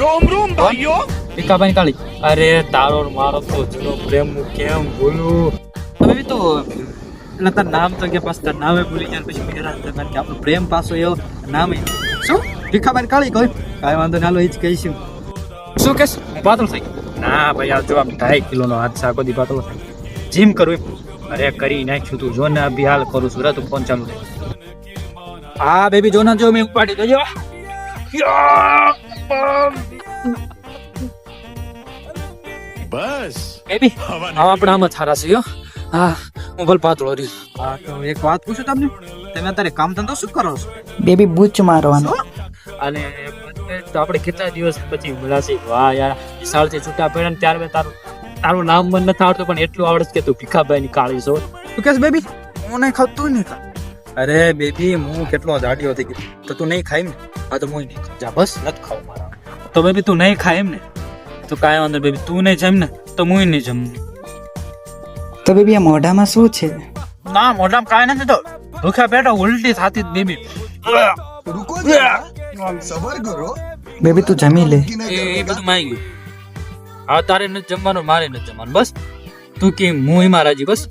રોમ રોમ ભાઈઓ. ભીખાભાઈ કાળી. અરે તારો ને મારો તો જૂનો પ્રેમ હું કેમ ભૂલું. તો બેબી તો એટલે તાર નામ તો કે પાછું તાર નામે ભૂલી જાય પછી મેં હેરાન થાય, કારણ કે આપણો પ્રેમ પાછો એવો નામે શું ભીખાભાઈ કાળી કહ્યું. કાંઈ વાંધો ના લો, એ જ કહીશું. શું કેસ પાતળો થઈ ગયો? ના ભાઈ આ જો આમ 2.5 કિલોનો હાથ છે, આખો દી પાતળો થાય. જીમ કરું એમ? અરે કરી નાખ્યું તું જો ને, અભી હાલ કરું છું. તું ફોન ચાલુ રહે. હા બેબી જો ના જો મેં ઉપાડી દેજો. બસ બેબી હવે આપણે આમ જ સારા છે. હા હું ભલે પાતળો રહ્યું. હા તો એક વાત પૂછું તમને, તમે અત્યારે કામ ધંધો શું કરો છો? બેબી બૂચ મારવાનો. અને તો આપણે કેટલા દિવસ પછી મળ્યા. વાહ યાર, વિશાળથી છૂટા પડ્યા ને ત્યારે તારું નામ મને નથી આવડતું, પણ એટલું આવડે છે કે તું ભીખાભાઈ ની કાળી છો. તું કેસ બેબી હું નહીં ખાવ, તું નહીં ખા. અરે બેબી હું કેટલો જાડિયો થઈ ગયો, તો તું નહીં ખાઈ ને? હા તો હું નહીં ખાઉં. જા બસ નથી ખાવ મારા. તો બેબી તું નહીં ખાય એમ ને? તો કાંઈ વાંધો બેબી, તું નહીં જમ ને તો હું નહીં જમ. તો બેબી આ મોઢામાં શું છે? ના મોઢામાં કાંઈ નથી, તો ભૂખ્યા પેટો ઉલટી થતી જ બેબી. રૂકો જરા, સબર કરો. બેબી તું જમી લે. એ બધું માઈ ગયું. હા તારે નથી જમવાનું, મારે નથી જમવાનું. બસ તું કે હું એમાં રાજી. બસ